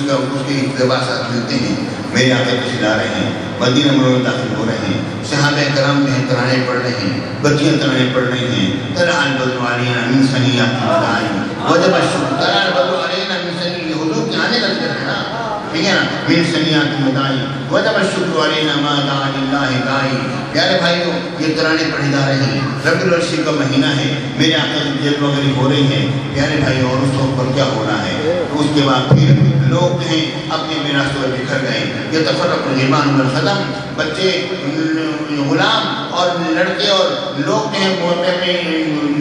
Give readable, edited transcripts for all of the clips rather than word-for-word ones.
اس کے اقتباسات ملتے ہیں. میرے آقا تشریف لا رہے ہیں, مدینہ منورہ میں داخل ہو رہے ہیں, صحابہ کرام جو ہیں ترانے پڑھ رہے ہیں, بچیاں ترانے پڑھ رہی ہیں. طلع البدر علینا من ثنیات الوداع وجب الشکر. طلع البدر علینا من ثنیات, یہ حضور کے آنے کا ذکر ہے نا, ٹھیک ہے نا, من ثنیات الوداع وجب الشکر علینا ما دعا للہ داعی. پیارے بھائیوں, یہ ترانے پڑھے جا رہے ہیں, ربیع الاول کا مہینہ ہے, میرے آقا کی جلوہ گری ہو رہی ہے. پیارے بھائیوں, اور اس وقت پر کیا ہو رہا ہے, اس کے بعد پھر لوگ جو ہیں اپنے میراث پر بکھر گئے. یہ تفرق الغلمان والخدم, بچے, غلام اور لڑکے اور لوگ جو ہیں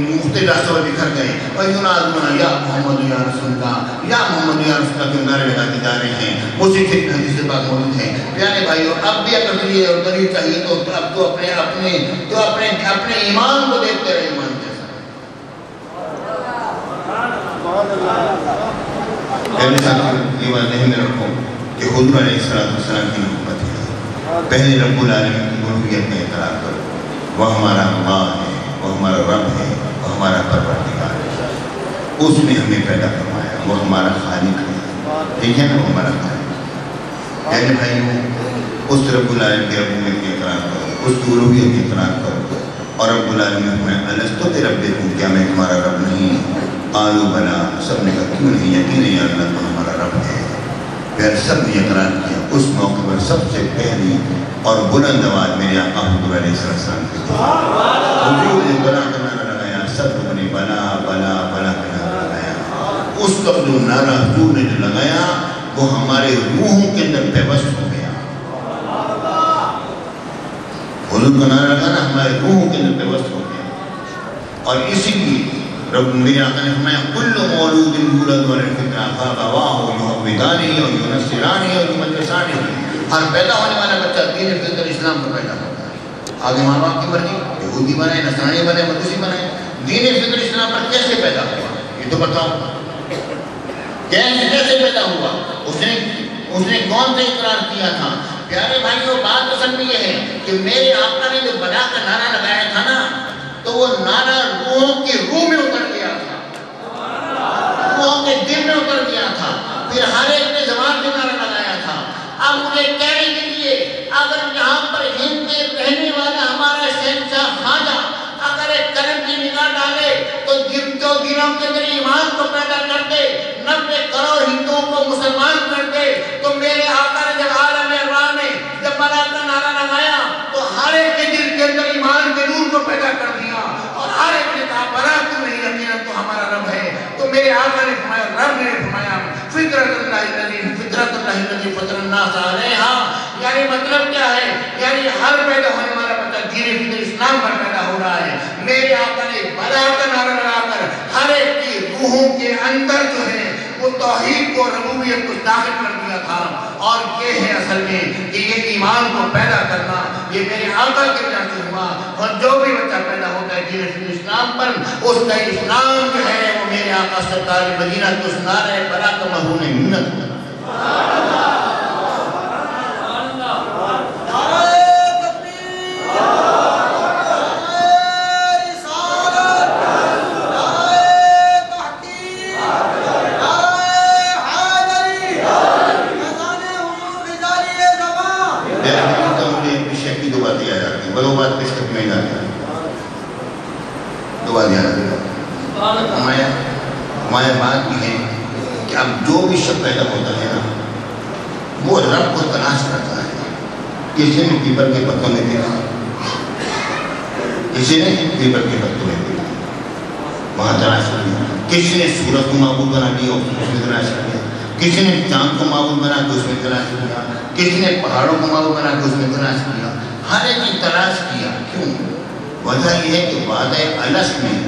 مختلف راستوں پر بکھر گئے. اور ینادون یا محمد یا رسول اللہ, یا محمد یا رسول اللہ کے نعرے لگاتے جا رہے ہیں. اسی سے حدیث پاک موجود ہے. پیارے بھائیوں, اب بھی اگر یہ اور دلیل چاہیے تو اب تو اپنے ایمان کو دیکھتے رہے. ایمان کیسا پہلے ساتھ یہ بات ذہن میں رکھو کہ حضور علیہ السلام کی نبوت ہے. پہلے رب العالمین کی الوہیت میں اقرار کرو, وہ ہمارا اللہ ہے, وہ ہمارا رب ہے, وہ ہمارا پروردگار ہے. اس نے ہمیں پیدا فرمایا, وہ ہمارا خالق ہے, ٹھیک ہے نا, وہ ہمارا خالق ہے. پہلے بھائیوں, اس رب العالمین کی ربوبیت میں اقرار کرو, اس کی الوہیت میں اقرار کرو. اور رب العالمین میں الستو بربکم, کیا میں تمہارا رب نہیں؟ قالوا بلا, سب نے کہا کیوں نہیں, یقین ہے اللہ تو ہمارا رب ہے. پھر سب نے اقرار کیا. اس موقع پر سب سے پہلی اور بلند آواز میرے آقا حضور علیہ السلام کی تھی. حضور نے بلا کا نعرہ لگایا, سب لوگوں نے بلا بلا بلا کا نعرہ لگایا. اس وقت جو نعرہ حضور نے جو لگایا وہ ہمارے روحوں کے اندر پیوست ہو گیا. حضور کا نعرہ لگانا ہمارے روحوں کے اندر پیوست ہو گیا. اور اسی لیے رب میرے آقا نے فرمایا کل مولود یولد علی الفطرہ فابواہ یحودانہ و ینصرانہ و یمجسانہ. ہر پیدا ہونے والا بچہ دین فطر اسلام پر پیدا ہوتا ہے. آگے ماں باپ کی مرضی, یہودی بنے, نصرانی بنے, مجوسی بنے. دین فطر اسلام پر کیسے پیدا ہوا یہ تو بتاؤ, کیسے پیدا ہوا؟ اس نے کون سے اقرار کیا تھا؟ پیارے بھائیوں, بات اصل میں یہ ہے کہ میرے آقا نے جو بلا کا نعرہ لگایا تھا نا, تو وہ نعرہ روحوں کی روح میں اتر گیا تھا, روحوں کے دل میں اتر گیا تھا. پھر ہر ایک نے زبان سے نعرہ لگایا تھا. اب مجھے کہنے کے لیے اگر یہاں پر ہند میں رہنے والا ہمارا شہنشاہ خواجہ اگر ایک کرم کی نگاہ ڈالے تو دنوں کے اندر ایمان کو پیدا کر دے, 90 کروڑ ہندوؤں کو مسلمان کر دے. تو میرے آقا نے جب عالم ارواح میں جب بلا کا نعرہ لگایا تو ہر ایک کے دل کے اندر ایمان کے نور کو پیدا کر دیا. اور ہر ایک نے کہا بلا تو نہیں, یقینا تو ہمارا رب ہے. تو میرے آقا نے فرمایا, رب نے فرمایا فطرت اللہ الذی فطر الناس علیہا. یعنی مطلب کیا ہے, یعنی ہر پیدا ہونے والا بچہ دین فطر اسلام پر پیدا ہو رہا ہے. میرے آقا نے بلا کا نعرہ لگا کر ہر ایک کی روحوں کے اندر جو ہے وہ توحید کو, ربوبیت کو داخل کر دیا تھا. اور یہ ہے اصل میں کہ یہ ایمان کو پیدا کرنا یہ میرے آقا کی وجہ سے ہوا. اور جو بھی بچہ پیدا ہوتا ہے دین فطر اسلام پر, اس کا اسلام جو ہے وہ میرے آقا سرکار مدینہ کو اس نعرہ بلا کا مرہون منت ہوتا. ہمارے بات یہ ہے کہ اب جو بھی شخص پیدا ہوتا ہے نا وہ رب کو تلاش کرتا ہے. کسی نے پیپل کے پتوں میں دیکھا, کسی نے پیپل کے پتوں میں دیکھا, وہاں تلاش کیا. کسی نے سورج کو معبود بنا دیا, اس میں تلاش کیا. کسی نے چاند کو معبود بنا کے اس میں تلاش کیا. کسی نے پہاڑوں کو معبود بنا کے اس میں تلاش کیا. ہر ایک نے تلاش کیا. کیوں؟ وجہ یہ ہے کہ وعدہ الست میں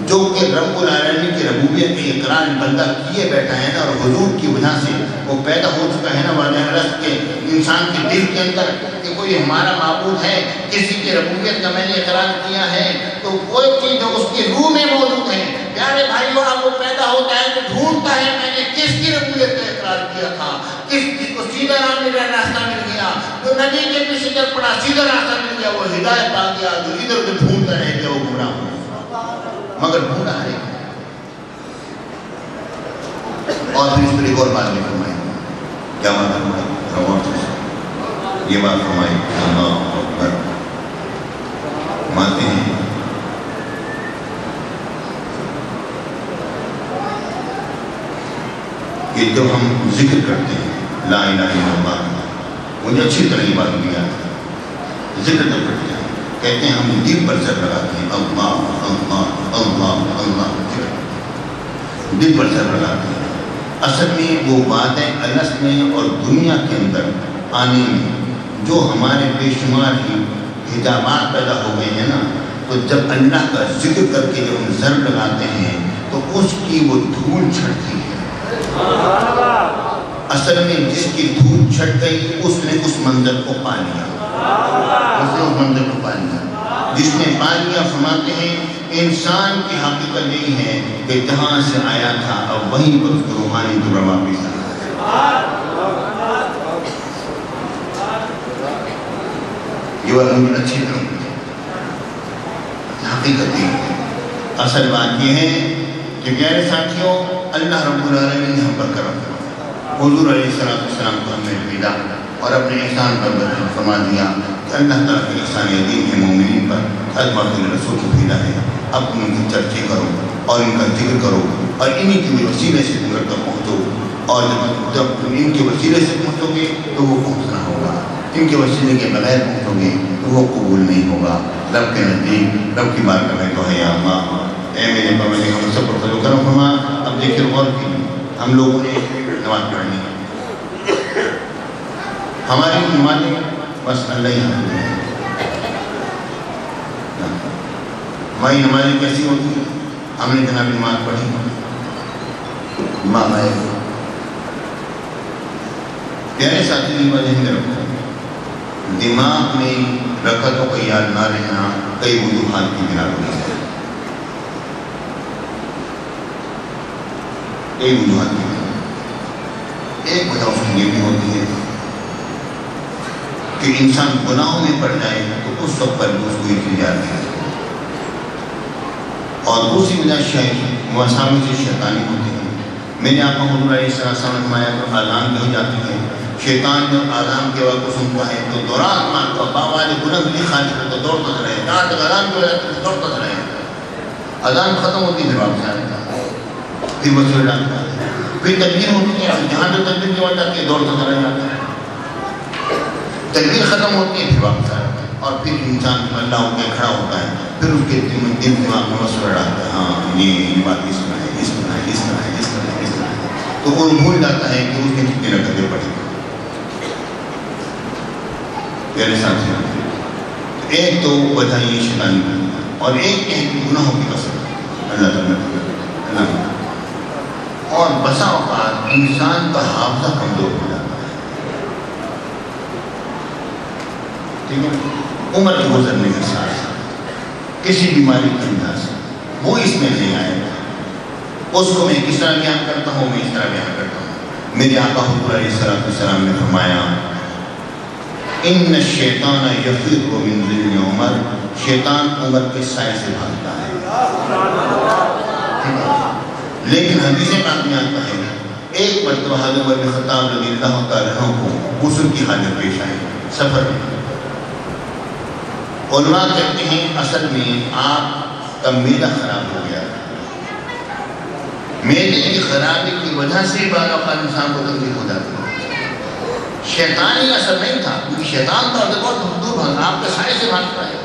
جو کہ رب العالمین کی ربوبیت میں اقرار بندہ کیے بیٹھا ہے نا, اور حضور کی وجہ سے وہ پیدا ہو چکا ہے نا وعدہ الست کے انسان کے دل کے اندر کہ کوئی ہمارا معبود ہے, کسی کی ربوبیت کا میں نے اقرار کیا ہے. تو وہ چیز جو اس کی روح میں موجود ہے. پیارے بھائیوں, اب وہ پیدا ہوتا ہے تو ڈھونڈتا ہے میں نے کس کی ربوبیت کا اقرار کیا تھا, کس کو سیدھا راستہ مل گیا, جو نبی کے پیچھے چل پڑا سیدھا راستہ مل گیا, وہ ہدایت پا گیا. جو ادھر ادھر ڈھونڈتا رہ گیا وہ گمراہ ہو گیا, مگر ڈھونڈا ہے. اور پھر اس پر ایک اور بات بھی فرمائی. کیا بات فرمائی؟ یہ بات فرمائی اللہ اکبر. مانتے ہیں کہ جب ہم ذکر کرتے ہیں لا الہ الا اللہ، مجھے اچھی طرح یہ بات دیا ذکر جب کرتے ہیں کہتے ہیں ہم دل پر سر لگاتے ہیں اللہ اللہ اللہ اللہ، دل پر سر لگاتے ہیں. اصل میں وہ باتیں الس میں اور دنیا کے اندر آنے میں جو ہمارے بے شمار ہی حجابات پیدا ہو گئے ہیں نا، تو جب اللہ کا ذکر کر کے جب ہم سر لگاتے ہیں تو اس کی وہ دھول چھٹتی ہے. اصل میں جس کی دھول چھٹ گئی اس نے اس منظر کو پا لیا، اس نے اس منظر کو پا لیا. جس نے پا لیا فرماتے ہیں انسان کی حقیقت یہی ہے کہ جہاں سے آیا تھا اب وہیں پر اس کو روحانی دورہ واپس آ. یہ بات مجھے اچھی طرح حقیقت یہ ہے. اصل بات یہ ہے کہ پیارے ساتھیوں اللہ رب العالمین نے ہم پر کرم کیا. حضور علیہ السلام کو ہم نے پیدا اور اپنے احسان پر فرما دیا کہ اللہ تعالیٰ کے احسان عظیم ہے مومنین پر. ازمت رسول کو پیدا ہے، اب ان کی چرچے کرو اور ان کا ذکر کرو اور انہی کے وسیلے سے تم تک پہنچو. اور جب تم ان کے وسیلے سے پہنچو گے تو وہ پہنچنا ہوگا، ان کے وسیلے کے بغیر پہنچو گے تو وہ قبول نہیں ہوگا. رب کے نزدیک رب کی بات کرنے تو ہے یا اللہ اے میرے پروردگار ہم سب پر فضل و کرم فرما. اب دیکھیے غور کیجیے، ہم لوگوں نے نماز پڑھنی ہے، ہماری نمازیں بس اللہ ہی حاضر ہے. ہماری نمازیں کیسی ہوتی ہیں؟ ہم نے جناب نماز پڑھی امام آئے پیارے ساتھی نمازیں میں رکھو. دماغ میں رکعتوں کا یاد نہ رہنا کئی وجوہات کی بنا پر ہے. کئی وجوہات کی بنا. ایک وجہ اس کی یہ بھی ہوتی ہے کہ انسان گناہوں میں پڑ جائے تو اس وقت پر بھی اس کو یہ یاد نہیں. اور دوسری وجہ مسامی سے شیطانی ہوتی ہے. میں نے آپ کو حضور علیہ السلام نے فرمایا کہ اذان کہی جاتی ہے، شیطان جب اذان کے وقت سنتا ہے تو دوران مانتا بابا نے گناہ نہیں خالی تو دوڑتا رہے جہاں تک اذان کی وجہ سے دوڑتا رہے. اذان ختم ہوتی ہے پھر واپس آ جاتا ہے، پھر مسئلہ ڈالتا ہے، پھر تکبیر ہوتی ہے، جہاں تک تکبیر کی وجہ سے دوڑتا رہ جاتا ہے. تکبیر ختم ہوتی ہے پھر واپس آ جاتا ہے اور پھر انسان اللہ ہو کے کھڑا ہوتا ہے. پھر اس کے دل دماغ میں مسئلہ ڈالتا ہے ہاں یہ بات اس طرح ہے اس طرح ہے اس طرح ہے اس طرح ہے اس طرح ہے. تو وہ بھول جاتا ہے کہ اس نے کتنی رکعتیں پڑھی. میرے ساتھ ایک تو وجہ یہ شیطانی اور ایک گناہوں کی کثرت اللہ تعالیٰ. اور بسا اوقات انسان کا حافظہ کمزور ہو جاتا ہے. ٹھیک ہے، عمر کے گزرنے کے ساتھ کسی بیماری کی وجہ سے وہ اس میں نہیں آئے گا. اس کو میں کس طرح بیان کرتا ہوں، میں اس طرح بیان کرتا ہوں. میرے آقا حضور علیہ السلام نے فرمایا ان الشیطان یفر من ظل عمر، شیطان عمر کے سائے سے بھاگتا ہے. لیکن حدیث پاک میں آتا ہے ایک مرتبہ حضرت عمر بن خطاب رضی اللہ تعالیٰ عنہ کو غسل کی حاجت پیش آئی سفر میں. علماء کہتے ہیں اصل میں آپ کا معدہ خراب ہو گیا. معدے کی خرابی کی وجہ سے بعض اوقات انسان کو تکلیف ہو جاتی ہے. شیطانی اثر نہیں تھا کیونکہ شیطان تو بہت دور بھاگا آپ کے سائے سے بھاگتا ہے.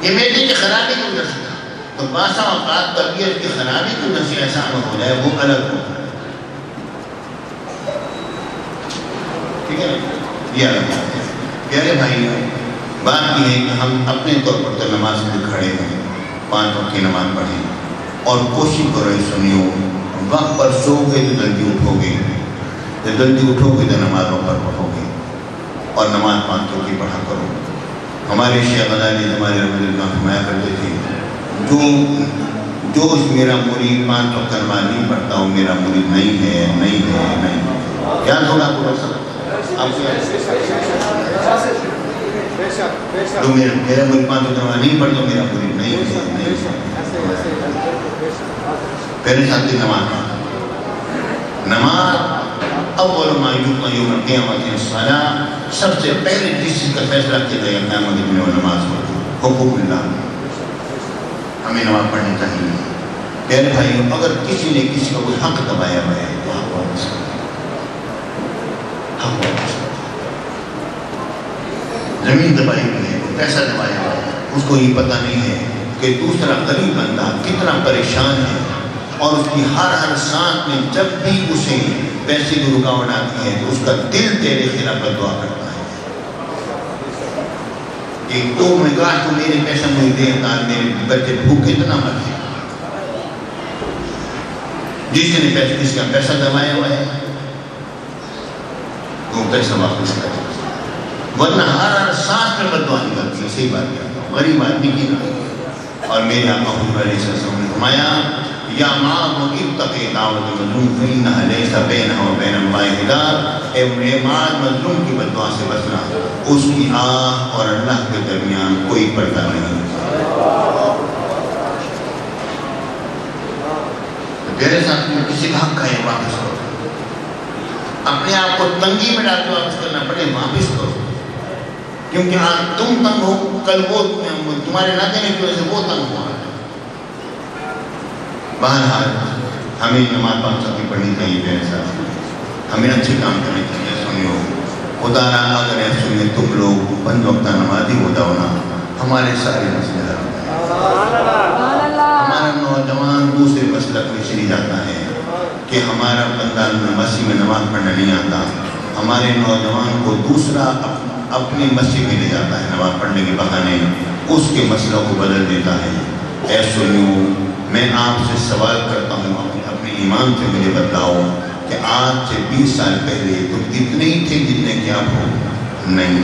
یہ معدے کی خرابی کی وجہ سے تھا. تو بعض اوقات طبیعت کی خرابی کی وجہ سے ایسا نہ ہو جائے وہ الگ ہوتا ہے. ٹھیک ہے یہ الگ ہوتا ہے. پیارے بھائی بات یہ ہے کہ ہم اپنے طور پر تو نماز میں کھڑے ہیں، 5 وقت کی نماز پڑھیں اور کوشش کرو سنیو وقت پر سو گے تو جلدی اٹھو گے، جب جلدی اٹھو گے تو نمازوں پر پڑھو گے اور نماز 5 وقت کی پڑھا کرو. ہمارے شیخ غزالی ہمارے رحمۃ اللہ فرمایا کرتے تھے جو میرا مرید 5 وقت نماز نہیں پڑھتا وہ میرا مرید نہیں ہے نہیں ہے نہیں. کیا تھوڑا آپ کو رکھ سکتا جو میرا مرید 5 وقت نماز نہیں پڑھتا میرا مرید نہیں ہے. پہلے ساتھ نماز نماز اول ما یقضى یوم القیامت الصلاۃ، سب سے پہلے جس چیز کا فیصلہ کیا جائے گا قیامت کے دن وہ نماز پڑھو، حقوق اللہ، ہمیں نماز پڑھنی چاہیے۔ پیارے بھائیوں، اگر کسی نے کسی کا کوئی حق دبایا ہوا ہے تو حق واپس کرو، حق واپس کرو۔ زمین دبائی ہوئی ہے، پیسہ دبایا ہوا ہے، اس کو یہ پتہ نہیں ہے کہ دوسرا غریب بندہ کتنا پریشان ہے، اور اس کی ہر سانس میں جب بھی اسے پیسے کی رکاوٹ آتی ہے تو اس کا دل تیرے خلاف دعا کرتا ہے کہ تو میں کہا تو میرے پیسہ مجھے دے، میرے بچے بھوکے اتنا مر گئے۔ جس نے جس کا پیسہ دبایا ہوا ہے وہ پیسہ واپس کرے، ورنہ ہر سانس میں بددعا نکلتی ہے۔ صحیح بات کہتا ہوں، غریب آدمی کی نہ۔ اور میرے آقا حضور علیہ السلام نے فرمایا یا معاذ اتقی دعوت المظلوم فإنها ليس بينها وبين الله حجاب، اے معاذ مظلوم کی بددعا سے بچنا، اس کی آہ اور اللہ کے درمیان کوئی پردہ نہیں۔ میرے ساتھ میں کسی کا حق ہے واپس کرو، اپنے آپ کو تنگی میں ڈال کے واپس کرنا پڑے واپس کرو، کیونکہ آج تم تنگ ہو، کل وہ تمہارے نہ دینے کی وجہ سے وہ تنگ ہوا۔ بہرحال ہمیں نماز پانچ وقت کی پڑھنی چاہیے میرے ساتھ، ہمیں اچھے کام کرنے چاہیے۔ سنیو خدا را اگر ہے سنیے تم لوگ پنج وقت نمازی ہوتا ہونا، ہمارے سارے مسئلے حل ہو جائیں۔ ہمارا نوجوان دوسرے مسلک میں چلی جاتا ہے کہ ہمارا بندہ مسجد میں نماز پڑھنا نہیں آتا، ہمارے نوجوان کو دوسرا اپنی مسجد میں لے جاتا ہے نماز پڑھنے کے بہانے، اس کے مسئلوں کو بدل دیتا ہے۔ اے سنیو، میں آپ سے سوال کرتا ہوں، اپنے ایمان سے مجھے بتلاؤ کہ آج سے 20 سال پہلے تم اتنے ہی تھے جتنے کہ آپ ہو؟ نہیں،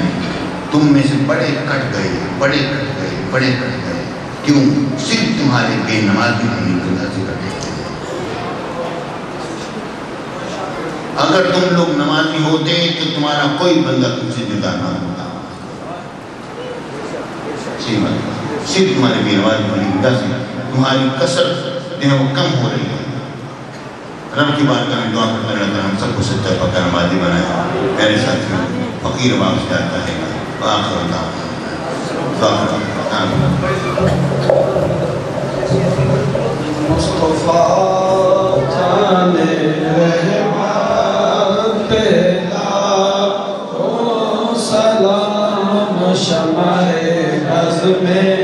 تم میں سے بڑے کٹ گئے، بڑے کٹ گئے، بڑے کٹ گئے۔ کیوں؟ صرف تمہارے بے نمازی ہونے کی وجہ سے کٹے۔ اگر تم لوگ نمازی ہوتے تو تمہارا کوئی بندہ تم سے جدا نہ ہوتا۔ صرف تمہارے بے نمازی ہونے کی وجہ سے تمہاری کثرت جو ہے وہ کم ہو رہی ہے۔ رب کی بارگاہ میں دعا کرتے رہتے ہیں ہم سب کو سچا پکا نمازی بنایا۔ میرے ساتھی فقیر واپس جاتا ہے آخر دعا کرتا مصطفیٰ جانے رحمت پہلا او سلام شمع غز میں